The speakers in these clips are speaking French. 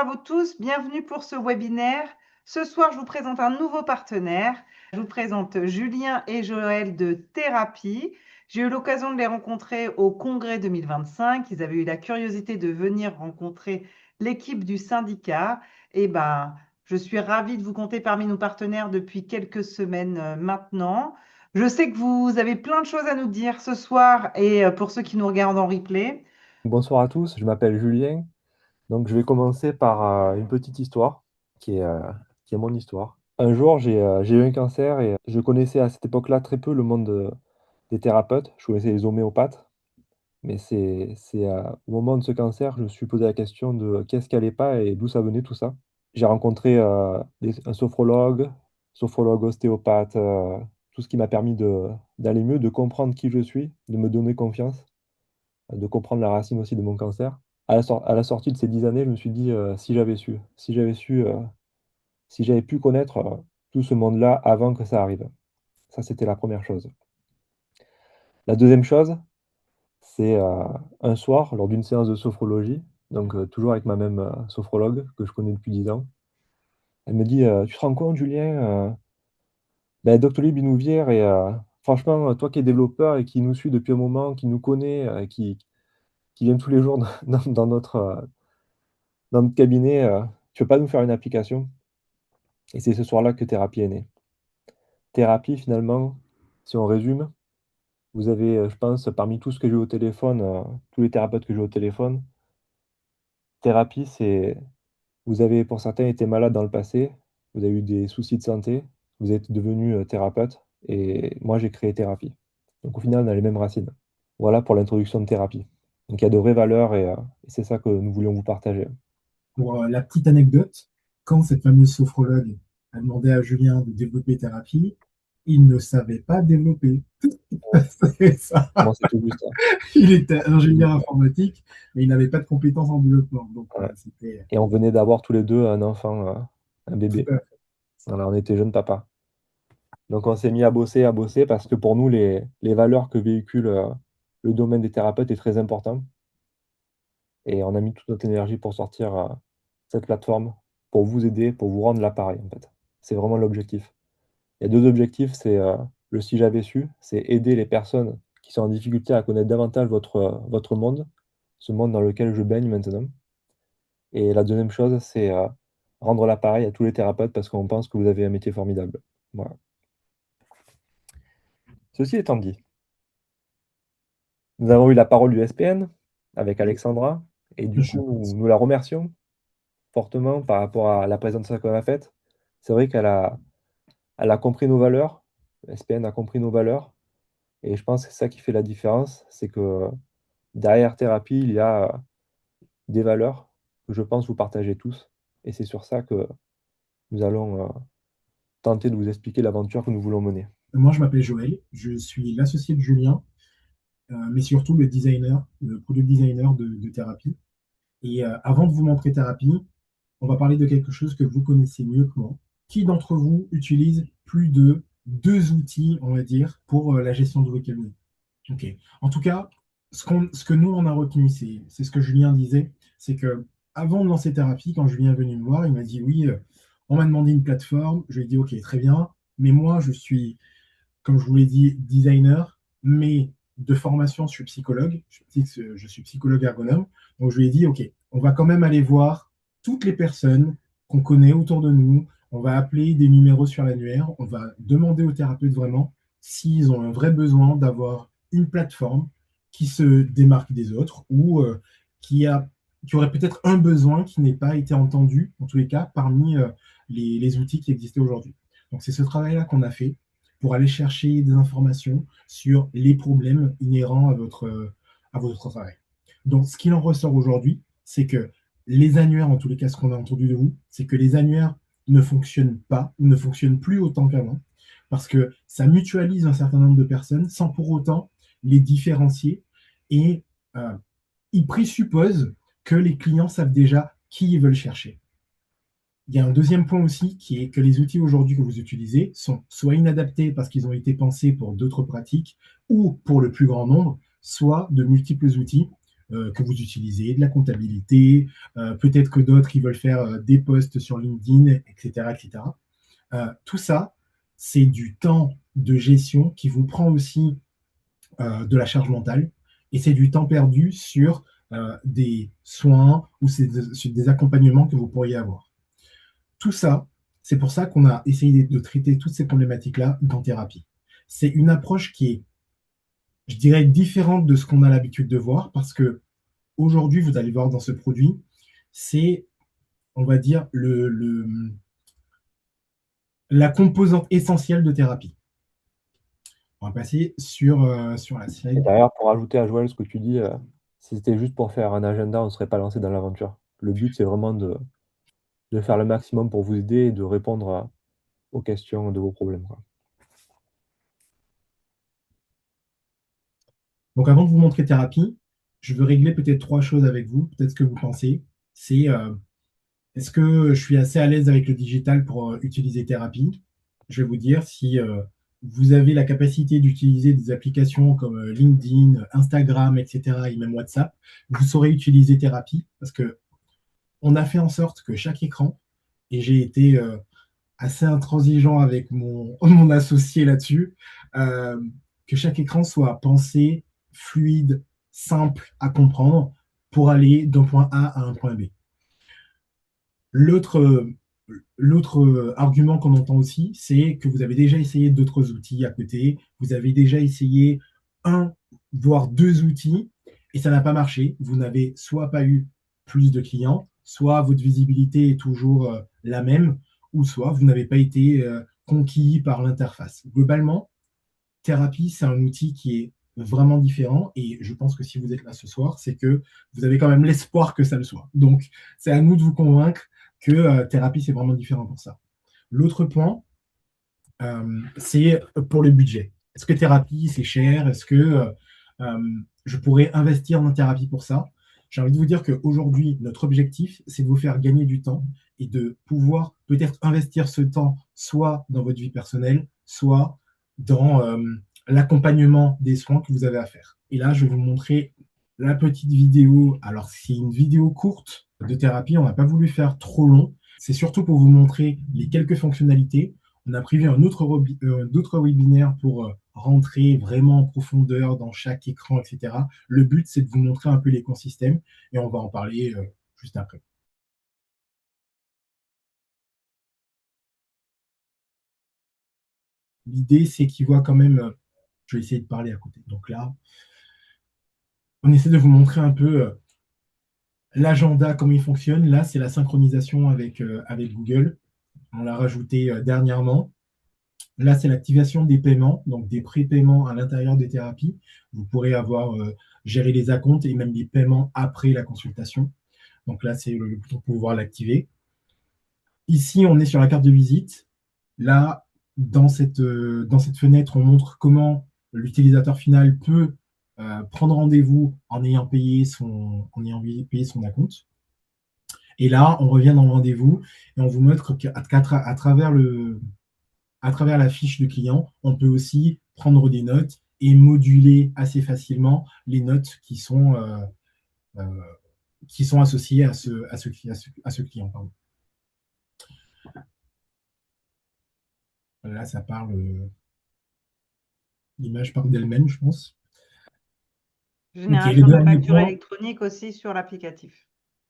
à vous tous, bienvenue pour ce webinaire. Ce soir, je vous présente un nouveau partenaire. Je vous présente Julien et Joël de Thérapie. J'ai eu l'occasion de les rencontrer au congrès 2025. Ils avaient eu la curiosité de venir rencontrer l'équipe du syndicat. Et je suis ravie de vous compter parmi nos partenaires depuis quelques semaines maintenant. Je sais que vous avez plein de choses à nous dire ce soir et pour ceux qui nous regardent en replay. Bonsoir à tous, je m'appelle Julien. Donc, je vais commencer par une petite histoire qui est mon histoire. Un jour, j'ai eu un cancer et je connaissais à cette époque-là très peu le monde des thérapeutes. Je connaissais les homéopathes, mais au moment de ce cancer, je me suis posé la question de qu'est-ce qui allait pas et d'où ça venait tout ça. J'ai rencontré un sophrologue, ostéopathe, tout ce qui m'a permis d'aller mieux, de comprendre qui je suis, de me donner confiance, de comprendre la racine aussi de mon cancer. À la sortie de ces 10 années, je me suis dit, si j'avais pu connaître tout ce monde-là avant que ça arrive. Ça, c'était la première chose. La deuxième chose, c'est un soir, lors d'une séance de sophrologie, donc toujours avec ma même sophrologue que je connais depuis 10 ans, elle me dit, tu te rends compte, Julien, Doctolib, il nous vient et franchement, toi qui es développeur et qui nous suit depuis un moment, qui nous connaît, qui vient tous les jours dans notre cabinet, tu veux pas nous faire une application? Et c'est ce soir-là que Thérapie est née. Thérapie, finalement, si on résume, vous avez, je pense, parmi tous ce que j'ai eu au téléphone, tous les thérapeutes que j'ai eu au téléphone, Thérapie, vous avez pour certains été malade dans le passé, vous avez eu des soucis de santé, vous êtes devenu thérapeute, et moi j'ai créé Thérapie. Donc au final, on a les mêmes racines. Voilà pour l'introduction de Thérapie. Donc il y a de vraies valeurs et c'est ça que nous voulions vous partager. Pour la petite anecdote, quand cette fameuse sophrologue a demandé à Julien de développer thérapie, il ne savait pas développer. C'est ça. Moi, c'est tout juste ça. Il était C'est tout ingénieur juste ça. informatique, mais il n'avait pas de compétences en développement. Donc, Ouais. c'était Et on venait d'avoir tous les deux un enfant, un tout bébé. à fait. Alors, on était jeunes papas. Donc, on s'est mis à bosser, parce que pour nous, les valeurs que véhicule le domaine des thérapeutes est très important. Et on a mis toute notre énergie pour sortir cette plateforme, pour vous aider, pour vous rendre l'appareil, en fait. C'est vraiment l'objectif. Il y a deux objectifs, c'est le si j'avais su, c'est aider les personnes qui sont en difficulté à connaître davantage votre monde, ce monde dans lequel je baigne maintenant. Et la deuxième chose, c'est rendre l'appareil à tous les thérapeutes parce qu'on pense que vous avez un métier formidable. Voilà. Ceci étant dit, nous avons eu la parole du SPN avec Alexandra, et du Je coup, pense. nous la remercions fortement par rapport à la présentation qu'on a faite. C'est vrai elle a compris nos valeurs, le SPN a compris nos valeurs, et je pense que c'est ça qui fait la différence, c'est que derrière thérapie, il y a des valeurs que je pense vous partagez tous, et c'est sur ça que nous allons tenter de vous expliquer l'aventure que nous voulons mener. Moi, je m'appelle Joël, je suis l'associé de Julien, mais surtout le designer, le product designer de thérapie. Et avant de vous montrer thérapie, on va parler de quelque chose que vous connaissez mieux que moi. Qui d'entre vous utilise plus de deux outils, on va dire, pour la gestion de vos cabinets? Ok. En tout cas, ce que nous, on a retenu, c'est ce que Julien disait, c'est que avant de lancer thérapie, quand Julien est venu me voir, il m'a dit, oui, on m'a demandé une plateforme. Je lui ai dit, ok, très bien, mais moi, je suis, comme je vous l'ai dit, designer, mais de formation, je suis psychologue. Je suis psychologue ergonome. Donc, je lui ai dit, OK, on va quand même aller voir toutes les personnes qu'on connaît autour de nous. On va appeler des numéros sur l'annuaire. On va demander aux thérapeutes vraiment s'ils ont un vrai besoin d'avoir une plateforme qui se démarque des autres ou qui aurait peut-être un besoin qui n'ait pas été entendu, en tous les cas, parmi les outils qui existaient aujourd'hui. Donc, c'est ce travail-là qu'on a fait pour aller chercher des informations sur les problèmes inhérents à votre travail. Donc, ce qu'il en ressort aujourd'hui, c'est que les annuaires, en tous les cas, ce qu'on a entendu de vous, c'est que les annuaires ne fonctionnent pas, ou ne fonctionnent plus autant qu'avant, parce que ça mutualise un certain nombre de personnes sans pour autant les différencier et euh, ils présupposent que les clients savent déjà qui ils veulent chercher. Il y a un deuxième point aussi qui est que les outils aujourd'hui que vous utilisez sont soit inadaptés parce qu'ils ont été pensés pour d'autres pratiques ou pour le plus grand nombre, soit de multiples outils que vous utilisez, de la comptabilité, peut-être que d'autres, ils veulent faire des posts sur LinkedIn, etc., etc. Tout ça, c'est du temps de gestion qui vous prend aussi de la charge mentale et c'est du temps perdu sur des soins ou sur des accompagnements que vous pourriez avoir. Tout ça, c'est pour ça qu'on a essayé de traiter toutes ces problématiques-là dans thérapie. C'est une approche qui est, je dirais, différente de ce qu'on a l'habitude de voir parce que aujourd'hui, vous allez voir dans ce produit, c'est, on va dire, la composante essentielle de thérapie. On va passer sur la Et slide. d'ailleurs, pour ajouter à Joël ce que tu dis, si c'était juste pour faire un agenda, on ne serait pas lancé dans l'aventure. Le but, c'est vraiment de faire le maximum pour vous aider et de répondre aux questions de vos problèmes, quoi. Donc, avant de vous montrer thérapie, je veux régler peut-être trois choses avec vous. Peut-être ce que vous pensez. C'est est-ce que je suis assez à l'aise avec le digital pour utiliser thérapie? Je vais vous dire si vous avez la capacité d'utiliser des applications comme LinkedIn, Instagram, etc., et même WhatsApp, vous saurez utiliser thérapie parce que on a fait en sorte que chaque écran, et j'ai été assez intransigeant avec mon associé là-dessus, euh, que chaque écran soit pensé, fluide, simple à comprendre pour aller d'un point A à un point B. L'autre argument qu'on entend aussi, c'est que vous avez déjà essayé d'autres outils à côté, vous avez déjà essayé un, voire deux outils, et ça n'a pas marché. Vous n'avez soit pas eu plus de clients, soit votre visibilité est toujours la même, ou soit vous n'avez pas été conquis par l'interface. Globalement, thérapie, c'est un outil qui est vraiment différent, et je pense que si vous êtes là ce soir, c'est que vous avez quand même l'espoir que ça le soit. Donc, c'est à nous de vous convaincre que thérapie, c'est vraiment différent pour ça. L'autre point, c'est pour le budget. Est-ce que thérapie, c'est cher? Est-ce que je pourrais investir dans thérapie pour ça? J'ai envie de vous dire qu'aujourd'hui, notre objectif, c'est de vous faire gagner du temps et de pouvoir peut-être investir ce temps soit dans votre vie personnelle, soit dans l'accompagnement des soins que vous avez à faire. Et là, je vais vous montrer la petite vidéo. Alors, c'est une vidéo courte de thérapie. On n'a pas voulu faire trop long. C'est surtout pour vous montrer les quelques fonctionnalités. On a prévu d'autres webinaires pour rentrer vraiment en profondeur dans chaque écran, etc. Le but, c'est de vous montrer un peu l'écosystème et on va en parler juste après. L'idée, c'est qu'ils voient quand même, je vais essayer de parler à côté. Donc là, on essaie de vous montrer un peu l'agenda, comment il fonctionne. Là, c'est la synchronisation avec Google. On l'a rajouté dernièrement. Là, c'est l'activation des paiements, donc des prépaiements à l'intérieur des thérapies. Vous pourrez avoir géré les acomptes et même les paiements après la consultation. Donc là, c'est le bouton pour pouvoir l'activer. Ici, on est sur la carte de visite. Là, dans cette fenêtre, on montre comment l'utilisateur final peut prendre rendez-vous en ayant payé son acompte. Et là, on revient dans le rendez-vous et on vous montre qu'à travers la fiche du client, on peut aussi prendre des notes et moduler assez facilement les notes qui sont associées à ce client. Pardon. Là, ça parle, l'image parle d'elle-même, je pense. Ok, le Génération de la dernier facture point, électronique aussi sur l'applicatif.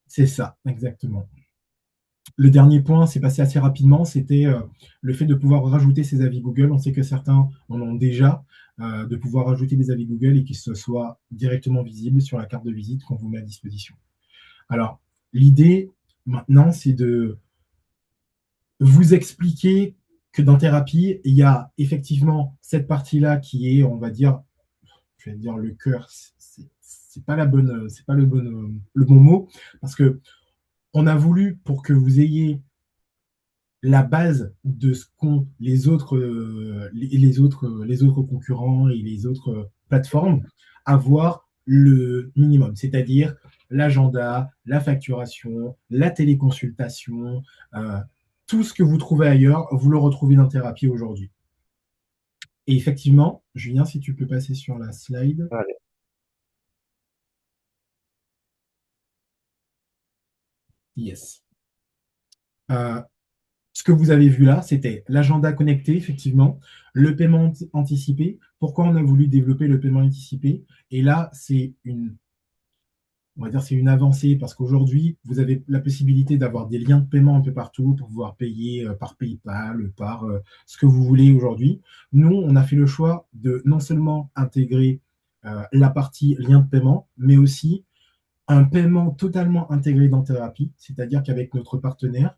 c'est ça, exactement. Le dernier point, c'est passé assez rapidement, c'était le fait de pouvoir rajouter ses avis Google. On sait que certains en ont déjà, de pouvoir rajouter des avis Google et qu'ils soient directement visibles sur la carte de visite qu'on vous met à disposition. Alors, l'idée maintenant, c'est de vous expliquer que dans thérapie, il y a effectivement cette partie-là qui est, on va dire, je vais dire le cœur, c'est pas le bon mot, parce que on a voulu pour que vous ayez la base de ce qu'ont les autres concurrents et les autres plateformes, avoir le minimum, c'est-à-dire l'agenda, la facturation, la téléconsultation, tout ce que vous trouvez ailleurs, vous le retrouvez dans Thérapie aujourd'hui. Et effectivement, Julien, si tu peux passer sur la slide. Allez. Yes. Euh, Ce que vous avez vu là, c'était l'agenda connecté, effectivement, le paiement anticipé. Pourquoi on a voulu développer le paiement anticipé? Et là, on va dire, c'est une avancée parce qu'aujourd'hui, vous avez la possibilité d'avoir des liens de paiement un peu partout pour pouvoir payer par PayPal, par ce que vous voulez aujourd'hui. Nous, on a fait le choix de non seulement intégrer la partie lien de paiement, mais aussi un paiement totalement intégré dans Thérapie, c'est-à-dire qu'avec notre partenaire,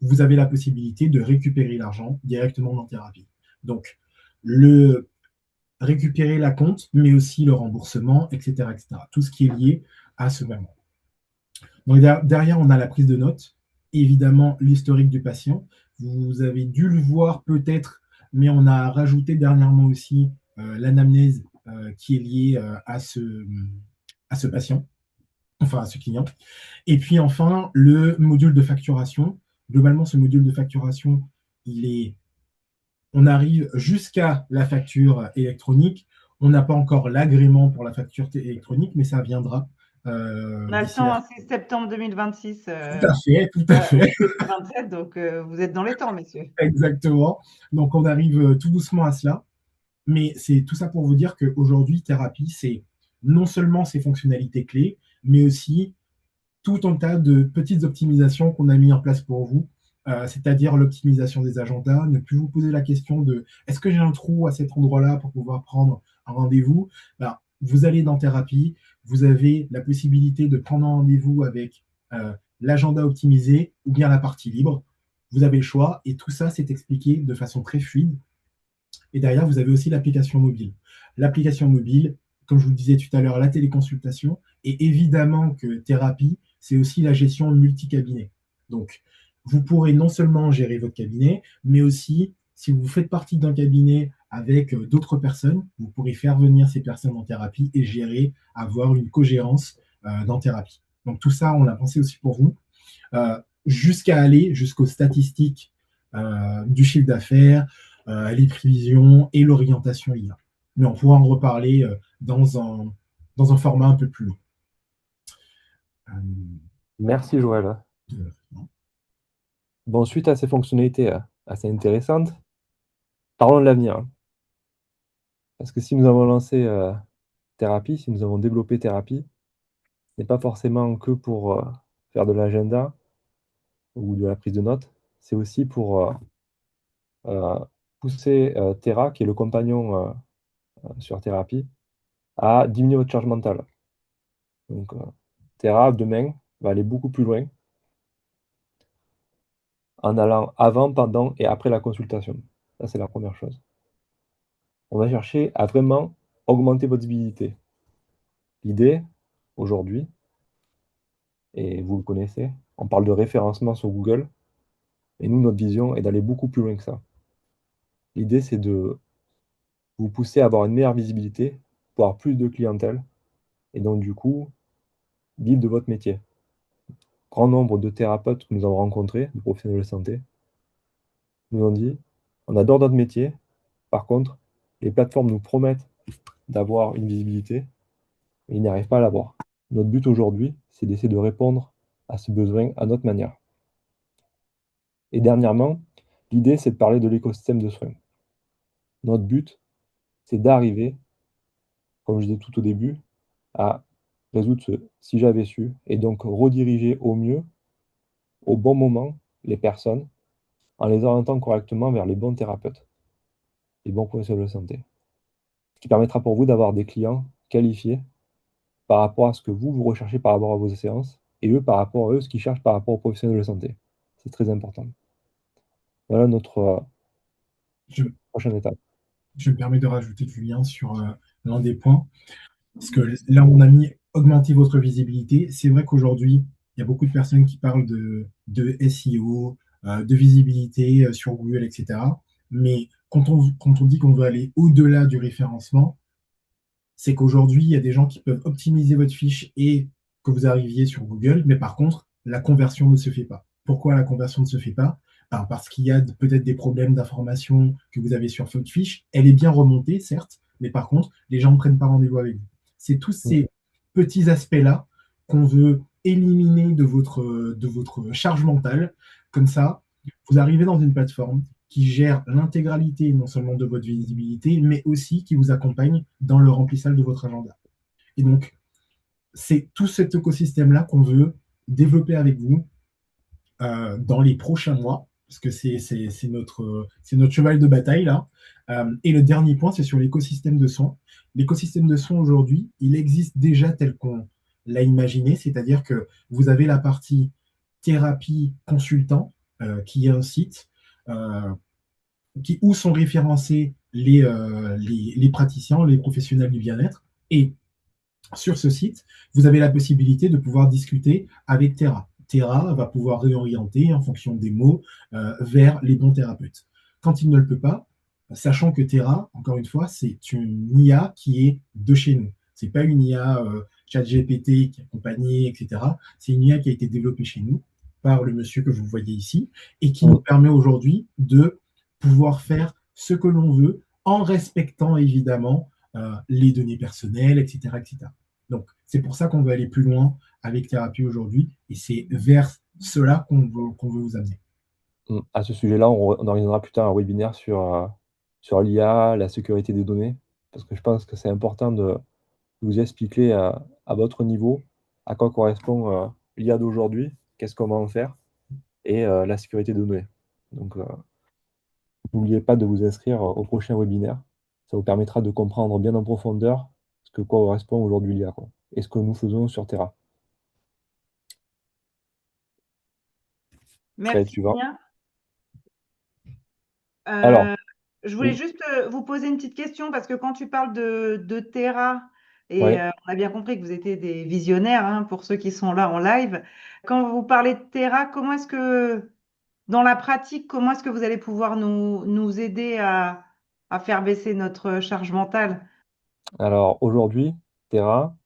vous avez la possibilité de récupérer l'argent directement dans Thérapie. Donc, le récupérer la compte, mais aussi le remboursement, etc., etc. Tout ce qui est lié à ce paiement. Donc, derrière, on a la prise de notes, évidemment l'historique du patient. Vous avez dû le voir peut-être, mais on a rajouté dernièrement aussi l'anamnèse qui est liée à ce patient, enfin à ce client. Et puis enfin, le module de facturation. Globalement, ce module de facturation, on arrive jusqu'à la facture électronique. On n'a pas encore l'agrément pour la facture électronique, mais ça viendra On a le d'ici temps, la... hein, c'est septembre 2026, Tout à fait, tout à fait. 27, donc vous êtes dans les temps, messieurs. Exactement. Donc on arrive tout doucement à cela. Mais c'est tout ça pour vous dire qu'aujourd'hui, Thérapie, c'est non seulement ses fonctionnalités clés, mais aussi tout un tas de petites optimisations qu'on a mis en place pour vous, c'est-à-dire l'optimisation des agendas, ne plus vous poser la question de est-ce que j'ai un trou à cet endroit-là pour pouvoir prendre un rendez-vous. Ben, vous allez dans Thérapie, vous avez la possibilité de prendre un rendez-vous avec l'agenda optimisé ou bien la partie libre. Vous avez le choix et tout ça, c'est expliqué de façon très fluide. Et derrière, vous avez aussi l'application mobile. L'application mobile, comme je vous le disais tout à l'heure, la téléconsultation, et évidemment que Thérapie, c'est aussi la gestion multi-cabinet. Donc, vous pourrez non seulement gérer votre cabinet, mais aussi, si vous faites partie d'un cabinet avec d'autres personnes, vous pourrez faire venir ces personnes en thérapie et gérer, avoir une cogérance dans Thérapie. Donc, tout ça, on l'a pensé aussi pour vous, jusqu'à aller jusqu'aux statistiques du chiffre d'affaires, les prévisions et l'orientation IA. Mais on pourra en reparler dans un format un peu plus long. Merci Joël. Bon, suite à ces fonctionnalités assez intéressantes, parlons de l'avenir, hein. Parce que si nous avons lancé Thérapie, si nous avons développé Thérapie, ce n'est pas forcément que pour faire de l'agenda ou de la prise de notes, c'est aussi pour euh, pousser Terra, qui est le compagnon sur Thérapie, à diminuer votre charge mentale. Donc, Terra, demain, va aller beaucoup plus loin en allant avant, pendant et après la consultation. Ça, c'est la première chose. On va chercher à vraiment augmenter votre visibilité. L'idée, aujourd'hui, et vous le connaissez, on parle de référencement sur Google, et nous, notre vision est d'aller beaucoup plus loin que ça. L'idée, c'est de vous pousser à avoir une meilleure visibilité, pour avoir plus de clientèle, et donc du coup, vivre de votre métier. Grand nombre de thérapeutes que nous avons rencontrés, de professionnels de santé, nous ont dit, on adore notre métier, par contre, les plateformes nous promettent d'avoir une visibilité, mais ils n'y arrivent pas à l'avoir. Notre but aujourd'hui, c'est d'essayer de répondre à ce besoin à notre manière. Et dernièrement, l'idée, c'est de parler de l'écosystème de soins. Notre but, c'est d'arriver, comme je disais tout au début, à résoudre ce si j'avais su, et donc rediriger au mieux, au bon moment, les personnes, en les orientant correctement vers les bons thérapeutes, les bons professionnels de santé. Ce qui permettra pour vous d'avoir des clients qualifiés par rapport à ce que vous recherchez par rapport à vos séances, et eux par rapport à eux, ce qu'ils cherchent par rapport aux professionnels de santé. C'est très important. Voilà notre Je, prochaine étape. je me permets de rajouter du lien sur l'un des points. Parce que là, on a mis augmenter votre visibilité. C'est vrai qu'aujourd'hui, il y a beaucoup de personnes qui parlent de SEO, de visibilité sur Google, etc. Mais quand on dit qu'on veut aller au-delà du référencement, c'est qu'aujourd'hui, il y a des gens qui peuvent optimiser votre fiche et que vous arriviez sur Google, mais par contre, la conversion ne se fait pas. Pourquoi la conversion ne se fait pas? Ben, parce qu'il y a peut-être des problèmes d'information que vous avez sur votre fiche. Elle est bien remontée, certes, mais par contre, les gens ne prennent pas rendez-vous avec vous. C'est tous ces petits aspects-là qu'on veut éliminer de votre charge mentale. Comme ça, vous arrivez dans une plateforme qui gère l'intégralité non seulement de votre visibilité, mais aussi qui vous accompagne dans le remplissage de votre agenda. Et donc, c'est tout cet écosystème-là qu'on veut développer avec vous dans les prochains mois, parce que c'est notre cheval de bataille là. Et le dernier point, c'est sur l'écosystème de soins. L'écosystème de soins aujourd'hui, il existe déjà tel qu'on l'a imaginé, c'est-à-dire que vous avez la partie thérapie consultant, qui est un site où sont référencés les praticiens, les professionnels du bien-être. Et sur ce site, vous avez la possibilité de pouvoir discuter avec Terra. Terra va pouvoir réorienter en fonction des mots vers les bons thérapeutes. Quand il ne le peut pas, sachant que Terra, encore une fois, c'est une IA qui est de chez nous. Ce n'est pas une IA ChatGPT qui est accompagnée, etc. C'est une IA qui a été développée chez nous par le monsieur que vous voyez ici et qui nous permet aujourd'hui de pouvoir faire ce que l'on veut en respectant évidemment les données personnelles, etc., etc. Donc, c'est pour ça qu'on veut aller plus loin avec Thérapie aujourd'hui, et c'est vers cela qu'on veut vous amener. À ce sujet-là, on organisera plus tard un webinaire sur l'IA, la sécurité des données, parce que je pense que c'est important de vous expliquer à votre niveau à quoi correspond l'IA d'aujourd'hui, qu'est-ce qu'on va en faire, et la sécurité des données. Donc, n'oubliez pas de vous inscrire au prochain webinaire. Ça vous permettra de comprendre bien en profondeur ce que correspond aujourd'hui l'IA, quoi, et ce que nous faisons sur Terra. Slide Merci suivant. bien. Alors, Je voulais oui, juste vous poser une petite question parce que quand tu parles de Terra, et ouais. on a bien compris que vous étiez des visionnaires, hein, pour ceux qui sont là en live, quand vous parlez de Terra, comment est-ce que, dans la pratique, comment est-ce que vous allez pouvoir nous aider à faire baisser notre charge mentale? Alors aujourd'hui, Terra,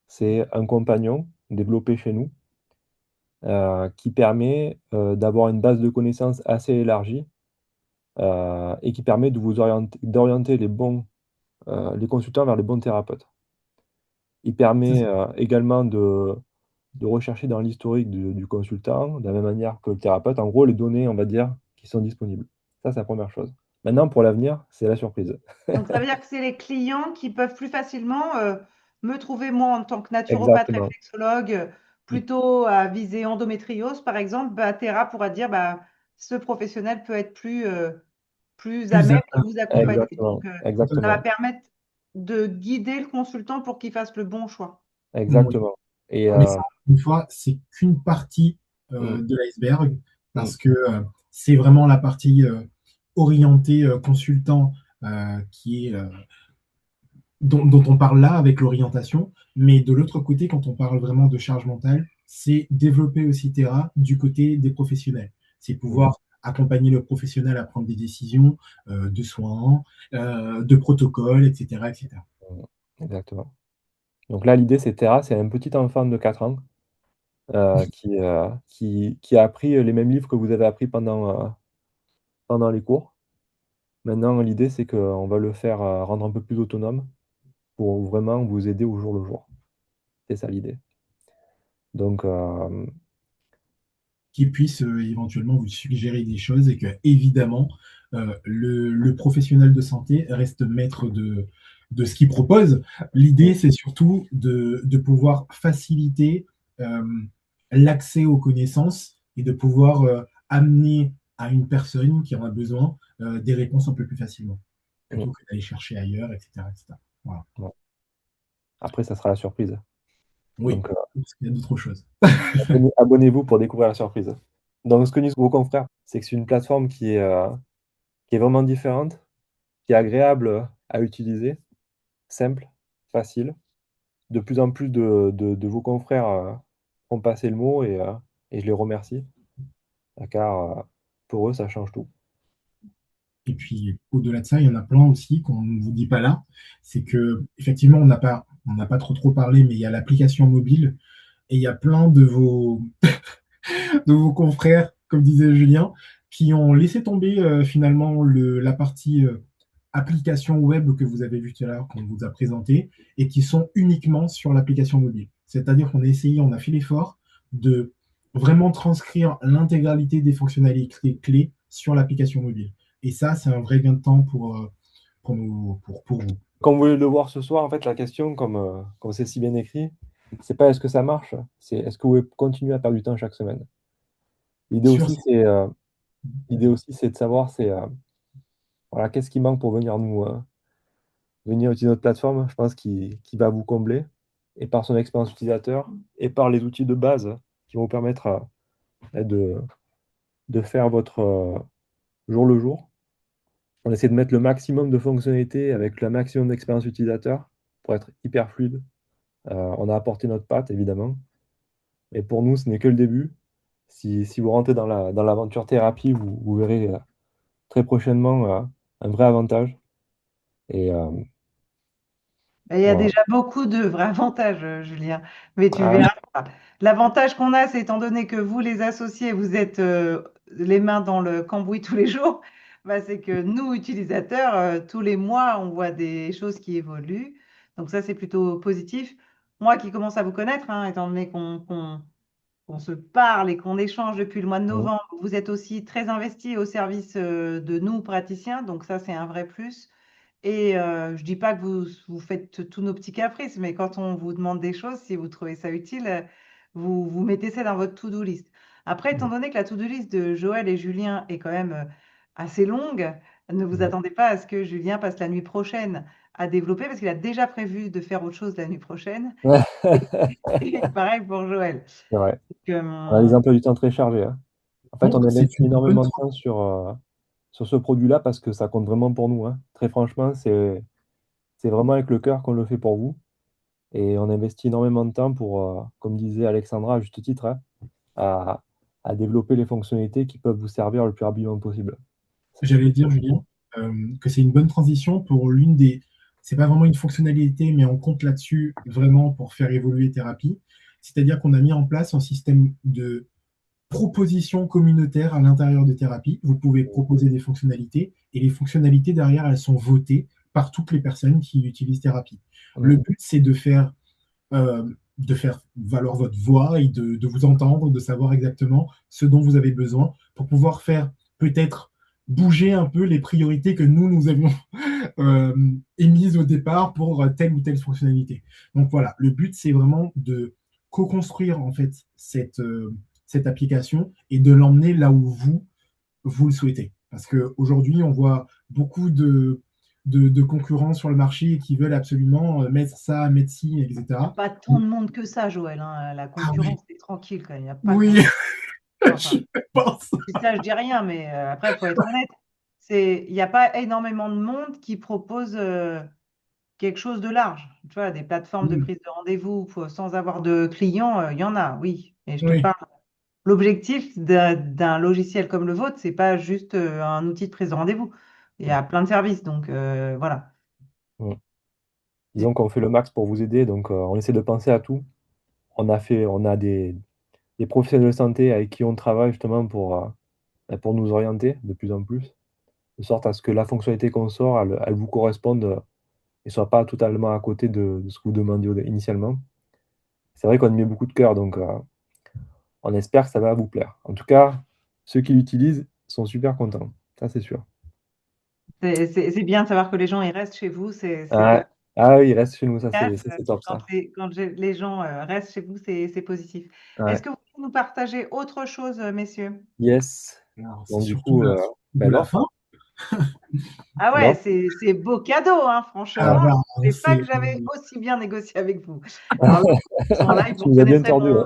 c'est un compagnon développé chez nous qui permet d'avoir une base de connaissances assez élargie et qui permet de vous d'orienter les consultants vers les bons thérapeutes. Il permet également de rechercher dans l'historique du consultant, de la même manière que le thérapeute, en gros, les données, on va dire, qui sont disponibles. Ça, c'est la première chose. Maintenant, pour l'avenir, c'est la surprise. Donc, ça veut dire que c'est les clients qui peuvent plus facilement me trouver, moi, en tant que naturopathe Exactement. réflexologue, Mm. plutôt à viser endométriose, par exemple. Bah, Terra pourra dire, bah, ce professionnel peut être plus à Plus même à de vous accompagner. Exactement. Donc, ça va Exactement. permettre de guider le consultant pour qu'il fasse le bon choix. Oui. Exactement. Et Mais ça, une fois, c'est qu'une partie mm, de l'iceberg, mm, parce que c'est vraiment la partie orientée consultant qui est dont on parle là avec l'orientation, mais de l'autre côté, quand on parle vraiment de charge mentale, c'est développer aussi Terra du côté des professionnels. C'est mm, pouvoir accompagner le professionnel à prendre des décisions de soins, de protocoles, etc., etc. exactement. Donc là, l'idée, c'est Terra, c'est un petit enfant de 4 ans qui a appris les mêmes livres que vous avez appris pendant les cours. Maintenant, l'idée, c'est qu'on va le faire rendre un peu plus autonome pour vraiment vous aider au jour le jour. C'est ça l'idée. Donc, Qui puisse éventuellement vous suggérer des choses et que, évidemment, le professionnel de santé reste maître de ce qu'il propose. L'idée, c'est surtout de pouvoir faciliter euh, l'accès aux connaissances et de pouvoir amener à une personne qui en a besoin des réponses un peu plus facilement, mm, plutôt que d'aller chercher ailleurs, etc., etc. Voilà. ouais. Après, ça sera la surprise. Oui, Donc, parce qu'il y a d'autres choses. abonnez-vous pour découvrir la surprise. Donc, ce que disent vos confrères, c'est que c'est une plateforme qui est vraiment différente, qui est agréable à utiliser, simple, facile. De plus en plus de vos confrères font passer le mot et je les remercie, car pour eux, ça change tout. Et puis, au-delà de ça, il y en a plein aussi qu'on ne vous dit pas là. C'est que, effectivement, on n'a pas trop parlé, mais il y a l'application mobile et il y a plein de vos confrères, comme disait Julien, qui ont laissé tomber finalement la partie application web que vous avez vu tout à l'heure, qu'on vous a présenté, et qui sont uniquement sur l'application mobile. C'est-à-dire qu'on a essayé, on a fait l'effort de vraiment transcrire l'intégralité des fonctionnalités clés sur l'application mobile. Et ça, c'est un vrai gain de temps pour vous. Comme vous voulez le voir ce soir, en fait, la question, comme c'est si bien écrit, c'est pas est-ce que ça marche, c'est est-ce que vous pouvez continuer à perdre du temps chaque semaine. L'idée Sur aussi, c'est de savoir, voilà, qu'est-ce qui manque pour venir utiliser notre plateforme, je pense, qui va vous combler, et par son expérience utilisateur, et par les outils de base qui vont vous permettre de faire votre jour le jour. On essaie de mettre le maximum de fonctionnalités avec le maximum d'expérience utilisateur pour être hyper fluide. On a apporté notre patte, évidemment. Et pour nous, ce n'est que le début. Si vous rentrez dans l'aventure thérapie, vous verrez très prochainement un vrai avantage. Et Il y a voilà. déjà beaucoup de vrais avantages, Julien. Mais tu Ah, verras. L'avantage qu'on a, c'est étant donné que vous, les associés, vous êtes les mains dans le cambouis tous les jours, bah, c'est que nous, utilisateurs, tous les mois, on voit des choses qui évoluent. Donc ça, c'est plutôt positif. Moi qui commence à vous connaître, hein, étant donné qu'on se parle et qu'on échange depuis le mois de mm, novembre, vous êtes aussi très investi au service de nous, praticiens. Donc ça, c'est un vrai plus. Et je dis pas que vous faites tous nos petits caprices, mais quand on vous demande des choses, si vous trouvez ça utile, vous mettez ça dans votre to-do list. Après, étant donné que la to-do list de Joël et Julien est quand même assez longue, ne vous mm. attendez pas à ce que Julien passe la nuit prochaine à développer, parce qu'il a déjà prévu de faire autre chose la nuit prochaine. Et pareil pour Joël. C'est vrai. Donc, On a des emplois du temps très chargés, hein. En fait, on Donc, c'est investit une bonne énormément de temps sur ce produit-là parce que ça compte vraiment pour nous, hein. Très franchement, c'est vraiment avec le cœur qu'on le fait pour vous. Et on investit énormément de temps pour, comme disait Alexandra à juste titre, hein, à, à développer les fonctionnalités qui peuvent vous servir le plus rapidement possible. J'allais dire, Julien, que c'est une bonne transition pour l'une des. C'est pas vraiment une fonctionnalité, mais on compte là-dessus vraiment pour faire évoluer thérapie. C'est-à-dire qu'on a mis en place un système de proposition communautaire à l'intérieur de thérapie. Vous pouvez proposer des fonctionnalités et les fonctionnalités derrière, elles sont votées par toutes les personnes qui utilisent thérapie. Le Mm. but, c'est de faire valoir votre voix et de vous entendre, de savoir exactement ce dont vous avez besoin pour pouvoir faire peut-être bouger un peu les priorités que nous avions euh, émises au départ pour telle ou telle fonctionnalité. Donc voilà, le but, c'est vraiment de co-construire en fait cette application et de l'emmener là où vous le souhaitez. Parce qu'aujourd'hui, on voit beaucoup de concurrents sur le marché qui veulent absolument mettre ça, mettre ci, il n'y a etc. pas tant de monde que ça, Joël, hein. La Ah oui, concurrence, c'est tranquille quand même. Il n'y a pas oui, tant. Enfin, je pense. si ça, je dis rien, mais après, il faut être honnête. Il n'y a pas énormément de monde qui propose quelque chose de large. Tu vois, des plateformes de Oui, prise de rendez-vous sans avoir de clients, il y en a, oui. Et je te oui. parle. L'objectif d'un logiciel comme le vôtre, c'est pas juste un outil de prise de rendez-vous. Il y a plein de services, donc voilà. Mm. Disons qu'on fait le max pour vous aider, donc on essaie de penser à tout. On a des professionnels de santé avec qui on travaille justement pour nous orienter de plus en plus, de sorte à ce que la fonctionnalité qu'on sort, elle vous corresponde et soit pas totalement à côté de ce que vous demandiez initialement. C'est vrai qu'on y met beaucoup de cœur, donc on espère que ça va vous plaire. En tout cas, ceux qui l'utilisent sont super contents, ça c'est sûr. C'est bien de savoir que les gens ils restent chez vous, c'est Ah, ah oui, il reste chez nous, efficace. c'est top Quand ça. les gens restent chez vous, c'est positif. Est-ce Ouais. que vous pouvez nous partager autre chose, messieurs? Yes. Alors, c'est Donc du surtout coup, de ben, la fin. l'offre. Ah ouais, L'offre. c'est beau cadeau, hein, Ah, franchement. bah, Je ne savais pas c'est que j'avais aussi bien négocié avec vous. Alors, ils sont en live, Tu nous as bien tordu, ouais.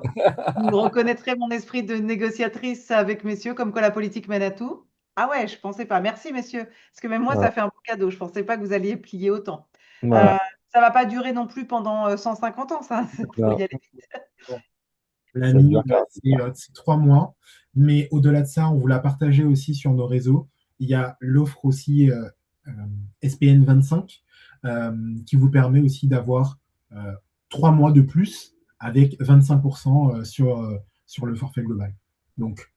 vous reconnaîtrez mon esprit de négociatrice avec messieurs, comme quoi la politique mène à tout. Ah ouais, je pensais pas. Merci, messieurs. Parce que même moi, ça Voilà. fait un beau cadeau. Je pensais pas que vous alliez plier autant. Voilà. Ça va pas durer non plus pendant 150 ans, ça. Il faut Non, y aller vite. la ça dure nuit, 48 heures. c'est 3 mois. Mais au-delà de ça, on vous l'a partagé aussi sur nos réseaux. Il y a l'offre aussi euh, SPN 25 qui vous permet aussi d'avoir euh, 3 mois de plus avec 25% sur le forfait global. Donc,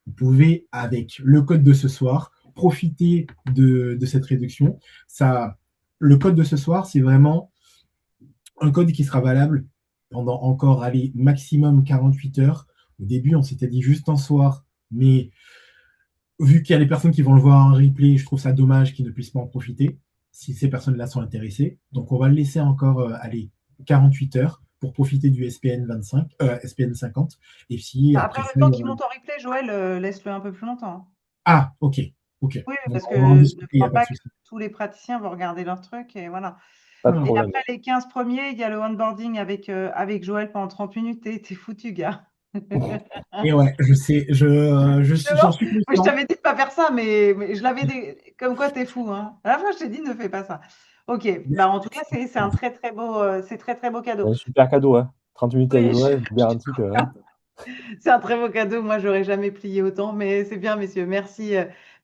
vous pouvez, avec le code de ce soir, profiter de cette réduction. Ça, le code de ce soir, c'est vraiment un code qui sera valable pendant encore, allez, maximum 48 heures. Au début, on s'était dit juste un soir, mais vu qu'il y a des personnes qui vont le voir en replay, je trouve ça dommage qu'ils ne puissent pas en profiter si ces personnes-là sont intéressées. Donc, on va le laisser encore, allez, 48 heures pour profiter du SPN 25, SPN 50. Et si Après, après le ça, il temps y qu'il aura... monte en replay, Joël, laisse-le un peu plus longtemps, hein. Ah, ok, ok. Oui, Donc, parce on va en que ne discuter, il n'y a crois pas de pas que souci. tous les praticiens vont regarder leur truc et voilà. Pas de Voilà. Et problème. après les 15 premiers, il y a le onboarding avec Joël pendant 30 minutes. T'es foutu, gars. Et ouais, je sais, j'en Justement, suis mais je conscient. t'avais dit de pas faire ça, mais je l'avais dit. Comme quoi, t'es fou, hein. À la fois, je t'ai dit, ne fais pas ça. Ok, bah en tout cas, c'est un très très beau C'est cadeau. un super cadeau, hein. 30 minutes avec Oui, Joël, je vous je te garantis que, hein. confirme. C'est un très beau cadeau. Moi, j'aurais jamais plié autant, mais c'est bien, messieurs. Merci,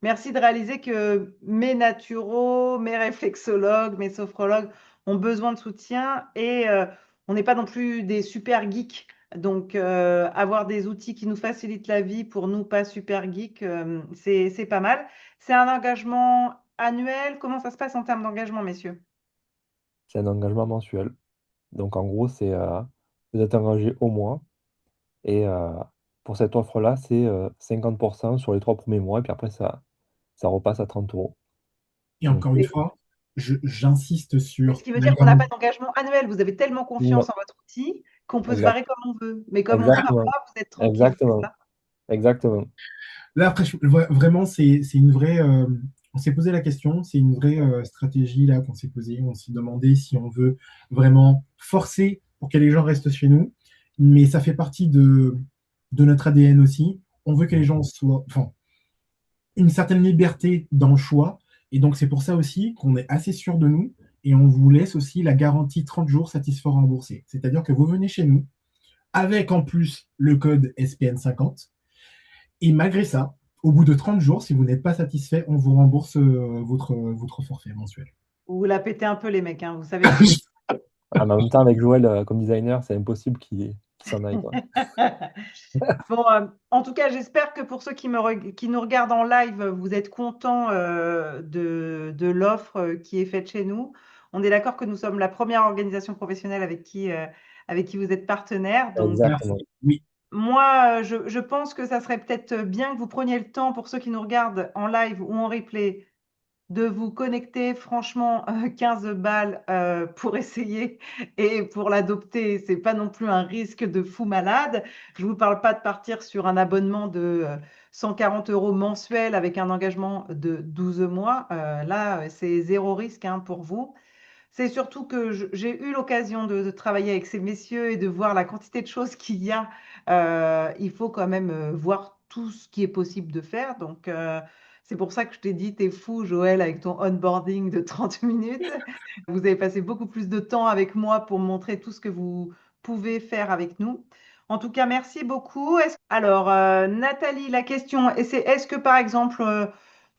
merci de réaliser que mes naturaux, mes réflexologues, mes sophrologues ont besoin de soutien et on n'est pas non plus des super geeks. Donc, avoir des outils qui nous facilitent la vie pour nous pas super geeks, c'est pas mal. C'est un engagement annuel. Comment ça se passe en termes d'engagement, messieurs? C'est un engagement mensuel. Donc en gros, vous êtes engagé au mois. Et pour cette offre-là, c'est 50% sur les 3 premiers mois, et puis après ça repasse à 30 €. Et Donc encore une fois, j'insiste Mais sur ce qui veut dire qu'on n'a l'engagement. pas d'engagement annuel. Vous avez tellement confiance non, en votre outil qu'on peut se exact, barrer comme on veut. Mais comme on ne part exactement, pas, vous êtes tranquille, c'est exactement, ça? exactement. Là, après, vraiment, c'est une vraie. On s'est posé la question, c'est une vraie stratégie là qu'on s'est posée. On s'est demandé si on veut vraiment forcer pour que les gens restent chez nous, mais ça fait partie de notre ADN aussi. On veut que les Mmh. gens soient, enfin, une certaine liberté dans le choix. Et donc, c'est pour ça aussi qu'on est assez sûr de nous et on vous laisse aussi la garantie 30 jours satisfait remboursé. C'est-à-dire que vous venez chez nous avec en plus le code SPN 50 et malgré ça, au bout de 30 jours, si vous n'êtes pas satisfait, on vous rembourse votre forfait mensuel. Vous la pétez un peu, les mecs, hein, vous savez ce que c'est. Ah, mais en même temps, avec Joël comme designer, c'est impossible qu'il s'en aille, quoi. Bon, en tout cas, j'espère que pour ceux qui nous regardent en live, vous êtes contents de l'offre qui est faite chez nous. On est d'accord que nous sommes la première organisation professionnelle avec qui vous êtes partenaire. Donc, Exactement. Merci. Oui, moi, je pense que ça serait peut-être bien que vous preniez le temps, pour ceux qui nous regardent en live ou en replay, de vous connecter. Franchement, 15 balles pour essayer et pour l'adopter, c'est pas non plus un risque de fou malade. Je vous parle pas de partir sur un abonnement de 140 € mensuel avec un engagement de 12 mois. Là, c'est zéro risque, hein, pour vous. C'est surtout que j'ai eu l'occasion de travailler avec ces messieurs et de voir la quantité de choses qu'il y a. Il faut quand même voir tout ce qui est possible de faire. Donc, c'est pour ça que je t'ai dit, t'es fou, Joël, avec ton onboarding de 30 minutes. Vous avez passé beaucoup plus de temps avec moi pour me montrer tout ce que vous pouvez faire avec nous. En tout cas, merci beaucoup. Alors, Nathalie, la question, est-ce que par exemple,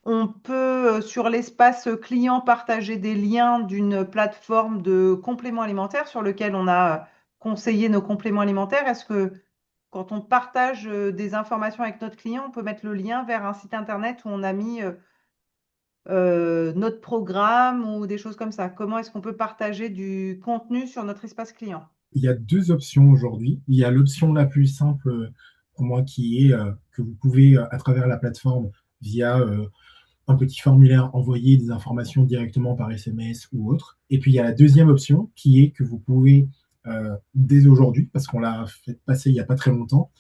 on peut, sur l'espace client, partager des liens d'une plateforme de compléments alimentaires sur lequel on a conseillé nos compléments alimentaires? Est-ce que quand on partage des informations avec notre client, on peut mettre le lien vers un site internet où on a mis notre programme ou des choses comme ça? Comment est-ce qu'on peut partager du contenu sur notre espace client? il y a deux options aujourd'hui. Il y a l'option la plus simple pour moi qui est que vous pouvez, à travers la plateforme, via un petit formulaire, envoyer des informations directement par SMS ou autre. Et puis il y a la deuxième option qui est que vous pouvez, dès aujourd'hui, parce qu'on l'a fait passer il n'y a pas très longtemps,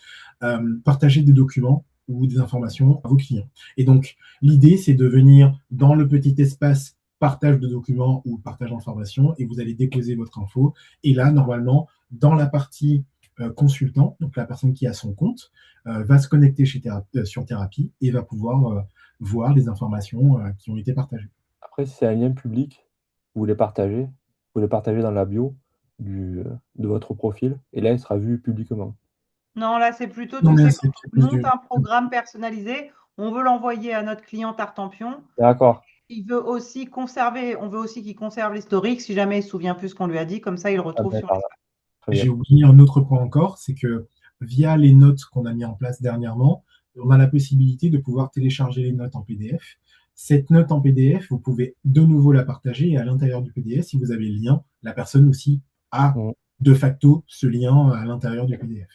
partager des documents ou des informations à vos clients. Et donc, l'idée, c'est de venir dans le petit espace partage de documents ou partage d'informations et vous allez déposer votre info. Et là, normalement, dans la partie consultant, donc la personne qui a son compte, va se connecter sur Thérapie et va pouvoir voir les informations qui ont été partagées. Après, si c'est un lien public, vous les partagez dans la bio de votre profil, et là, il sera vu publiquement. Non, là, c'est plutôt, Non, tu mais sais, quand c'est on plus monte un programme personnalisé, on veut l'envoyer à notre client Tartampion. D'accord, On veut aussi qu'il conserve l'historique si jamais il se souvient plus ce qu'on lui a dit, comme ça il le ah retrouve ben, sur par là, l'espace. très J'ai bien. oublié un autre point encore, c'est que via les notes qu'on a mis en place dernièrement, on a la possibilité de pouvoir télécharger les notes en PDF. Cette note en PDF, vous pouvez de nouveau la partager et à l'intérieur du PDF, si vous avez le lien, la personne aussi a Mmh. de facto ce lien à l'intérieur du PDF.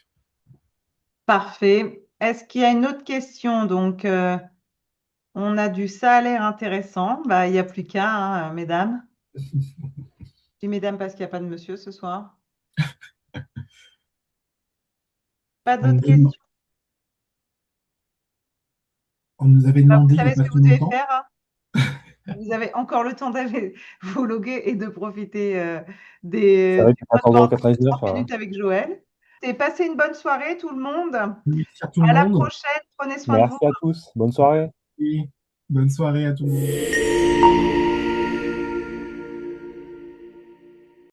Parfait. Est-ce qu'il y a une autre question? Donc, on a du ça a l'air intéressant. Bah, il n'y a plus qu'à, hein, mesdames. Je dis mesdames parce qu'il n'y a pas de monsieur ce soir. Pas On, d'autres questions? on nous avait Bah, demandé vous il n'y a savez ce pas que si vous devez longtemps. faire, hein. Vous avez encore le temps d'aller vous loguer et de profiter C'est des, vrai du qu'il faut mode attendre d'emploi 4 30 heures. minutes avec Joël. Et passez une bonne soirée, tout le monde. Merci à tout le À la monde prochaine. Prenez soin de vous. Merci à tous. Bonne soirée. et bonne soirée à tout le monde.